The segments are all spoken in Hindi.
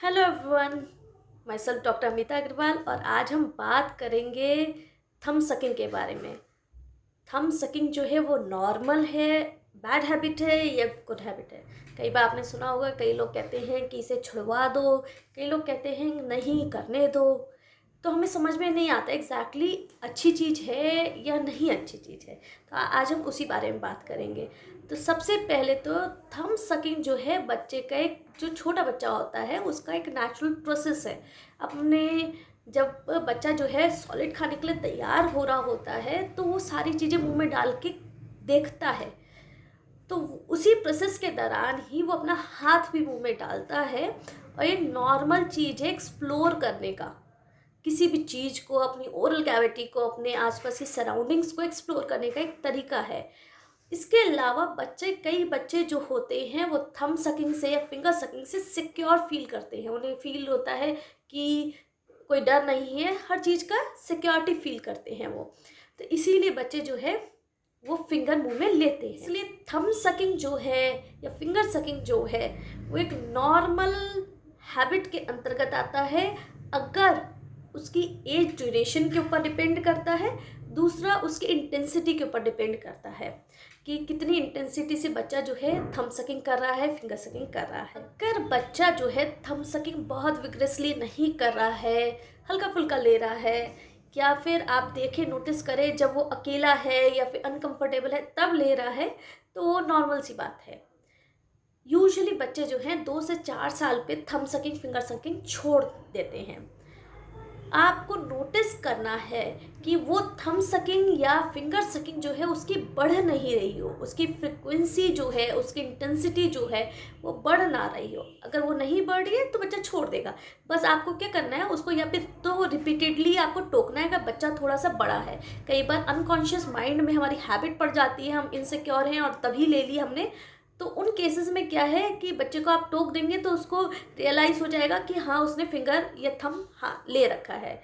Hello everyone, myself doctor Amita Agrawal और आज हम बात करेंगे थंब सकिंग के बारे में। थंब सकिंग जो है वो नॉर्मल है, बैड हैबिट है या गुड हैबिट है। कई बार आपने सुना होगा, कई लोग कहते हैं कि इसे छुड़वा दो, कई लोग कहते हैं नहीं करने दो। तो हमें समझ में नहीं आता एग्जैक्टली अच्छी चीज़ है या नहीं अच्छी चीज़ है। तो आज हम उसी बारे में बात करेंगे। तो सबसे पहले तो थंब सकिंग जो है बच्चे का, एक जो छोटा बच्चा होता है उसका एक नेचुरल प्रोसेस है। अपने जब बच्चा जो है सॉलिड खाने के लिए तैयार हो रहा होता है तो वो सारी चीज़ें मुंह में डाल के देखता है। तो उसी प्रोसेस के दौरान ही वो अपना हाथ भी मुंह में डालता है। और ये नॉर्मल चीज़ है एक्सप्लोर करने का, किसी भी चीज़ को, अपनी ओरल कैविटी को, अपने आसपास की सराउंडिंग्स को एक्सप्लोर करने का एक तरीका है। इसके अलावा कई बच्चे जो होते हैं वो थंब सकिंग से या फिंगर सकिंग से सिक्योर फील करते हैं। उन्हें फील होता है कि कोई डर नहीं है, हर चीज़ का सिक्योरिटी फील करते हैं वो। तो इसीलिए बच्चे जो है वो फिंगर मुंह में लेते हैं। इसलिए थंब सकिंग जो है या फिंगर सकिंग जो है वो एक नॉर्मल हैबिट के अंतर्गत आता है, अगर उसकी एज ड्यूरेशन के ऊपर डिपेंड करता है। दूसरा उसकी इंटेंसिटी के ऊपर डिपेंड करता है कि कितनी इंटेंसिटी से बच्चा जो है थंब सकिंग कर रहा है, फिंगर सकिंग कर रहा है। अगर बच्चा जो है थंब सकिंग बहुत विग्रेसली नहीं कर रहा है, हल्का फुल्का ले रहा है, या फिर आप देखें, नोटिस करें जब वो अकेला है या फिर अनकंफर्टेबल है तब ले रहा है, तो वो नॉर्मल सी बात है। यूजुअली बच्चे जो हैं 2 से 4 साल पे थंब सकिंग फिंगर सकिंग छोड़ देते हैं। आपको नोटिस करना है कि वो थंब सकिंग या फिंगर सकिंग जो है उसकी बढ़ नहीं रही हो, उसकी फ्रिक्वेंसी जो है, उसकी इंटेंसिटी जो है वो बढ़ ना रही हो। अगर वो नहीं बढ़ रही है तो बच्चा छोड़ देगा। बस आपको क्या करना है, उसको या फिर तो रिपीटेडली आपको टोकना है कि बच्चा थोड़ा सा बड़ा है। कई बार अनकॉन्शियस माइंड में हमारी हैबिट पड़ जाती है, हम इनसिक्योर हैं और तभी ले ली हमने। तो उन केसेस में क्या है कि बच्चे को आप टोक देंगे तो उसको रियलाइज़ हो जाएगा कि हाँ उसने फिंगर या थंब हाँ ले रखा है।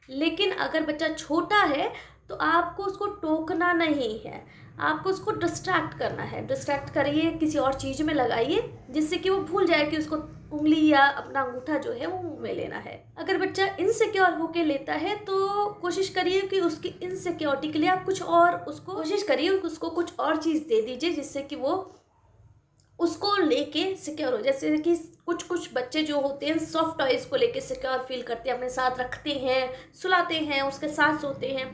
लेकिन अगर बच्चा छोटा है तो आपको उसको टोकना नहीं है, आपको उसको डिस्ट्रैक्ट करना है। डिस्ट्रैक्ट करिए, किसी और चीज़ में लगाइए जिससे कि वो भूल जाए कि उसको उंगली या अपना अंगूठा जो है वो मुंह में लेना है। अगर बच्चा इनसिक्योर होके लेता है तो कोशिश करिए कि उसकी इनसिक्योरिटी के लिए आप कुछ और उसको कोशिश करिए, उसको कुछ और चीज़ दे दीजिए जिससे कि वो उसको लेके सिक्योर हो। जैसे कि कुछ कुछ बच्चे जो होते हैं सॉफ्ट टॉयज़ को लेके सिक्योर फील करते हैं, अपने साथ रखते हैं, सुलाते हैं, उसके साथ सोते हैं।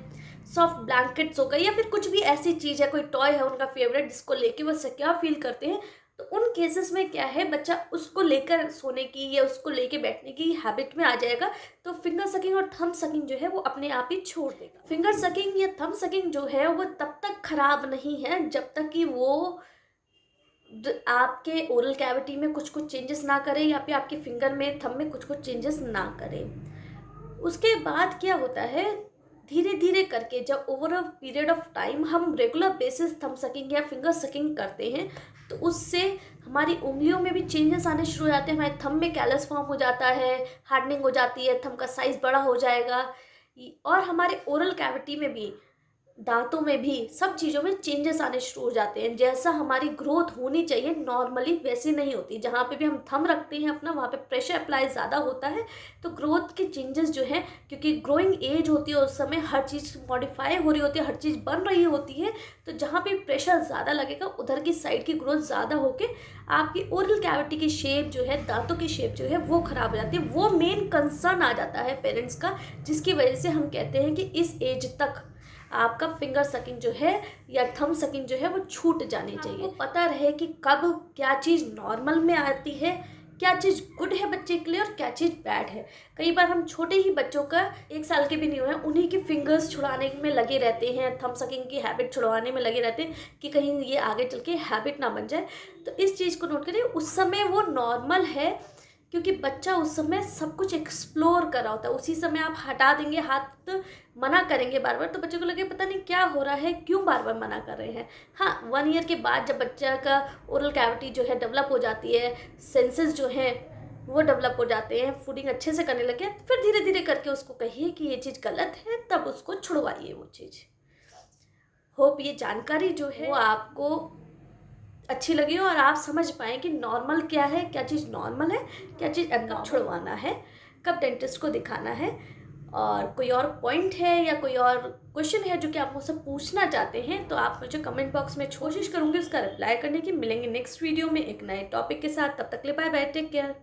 सॉफ्ट ब्लैंकेट्स हो गए या फिर कुछ भी ऐसी चीज़ है, कोई टॉय है उनका फेवरेट जिसको लेके वो सिक्योर फील करते हैं। तो उन केसेस में क्या है, बच्चा उसको लेकर सोने की या उसको लेके बैठने की हैबिट में आ जाएगा। तो फिंगर सकिंग और थंब सकिंग जो है वो अपने आप ही छोड़ देगा। फिंगर सकिंग या थंब सकिंग जो है वो तब तक खराब नहीं है जब तक कि वो आपके ओरल कैविटी में कुछ कुछ चेंजेस ना करें या फिर आपके फिंगर में, थंब में कुछ कुछ चेंजेस ना करें। उसके बाद क्या होता है, धीरे धीरे करके जब over a period of time हम रेगुलर बेसिस थंब सकिंग या फिंगर सकिंग करते हैं तो उससे हमारी उंगलियों में भी चेंजेस आने शुरू हो जाते हैं। हमारे थंब में कैलस फॉर्म हो जाता है, हार्डनिंग हो जाती है, थंब का साइज़ बड़ा हो जाएगा। और हमारे ओरल कैविटी में भी, दांतों में भी, सब चीज़ों में चेंजेस आने शुरू हो जाते हैं। जैसा हमारी ग्रोथ होनी चाहिए नॉर्मली वैसी नहीं होती। जहाँ पे भी हम थंब रखते हैं अपना, वहाँ पे प्रेशर अप्लाई ज़्यादा होता है। तो ग्रोथ के चेंजेस जो हैं, क्योंकि ग्रोइंग एज होती है उस समय हर चीज़ मॉडिफाई हो रही होती है, हर चीज़ बन रही होती है। तो जहाँ पे प्रेशर ज़्यादा लगेगा उधर की साइड की ग्रोथ ज़्यादा होकर आपकी ओरल कैविटी की शेप जो है, दांतों की शेप जो है वो ख़राब हो जाती है। वो मेन कंसर्न आ जाता है पेरेंट्स का, जिसकी वजह से हम कहते हैं कि इस एज तक आपका फिंगर सकिंग जो है या थंब सकिंग जो है वो छूट जानी चाहिए। आपको पता रहे कि कब क्या चीज़ नॉर्मल में आती है, क्या चीज़ गुड है बच्चे के लिए और क्या चीज़ बैड है। कई बार हम छोटे ही बच्चों का, 1 साल के भी नहीं हुए, उन्हीं के फिंगर्स छुड़ाने में लगे रहते हैं, थंब सकिंग की हैबिट छुड़वाने में लगे रहते हैं कि कहीं ये आगे चल के हैबिट ना बन जाए। तो इस चीज़ को नोट करिए, उस समय वो नॉर्मल है क्योंकि बच्चा उस समय सब कुछ एक्सप्लोर कर रहा होता है। उसी समय आप हटा देंगे हाथ, मना करेंगे बार बार, तो बच्चे को लगे पता नहीं क्या हो रहा है, क्यों बार बार मना कर रहे हैं। हाँ, 1 ईयर के बाद जब बच्चा का ओरल कैविटी जो है डेवलप हो जाती है, सेंसेस जो हैं वो डेवलप हो जाते हैं, फूडिंग अच्छे से करने लगे, फिर धीरे धीरे करके उसको कहिए कि ये चीज़ गलत है, तब उसको छुड़वाइए वो चीज़। होप ये जानकारी जो है वो आपको अच्छी लगी हो और आप समझ पाएँ कि नॉर्मल क्या है, क्या चीज़ नॉर्मल है, क्या चीज़ कब छुड़वाना है, कब डेंटिस्ट को दिखाना है। और कोई और पॉइंट है या कोई और क्वेश्चन है जो कि आप मुझसे पूछना चाहते हैं तो आप मुझे कमेंट बॉक्स में कोशिश करूँगी उसका रिप्लाई करने की। मिलेंगे नेक्स्ट वीडियो में एक नए टॉपिक के साथ, तब तक के लिए बाय बाय, टेक केयर।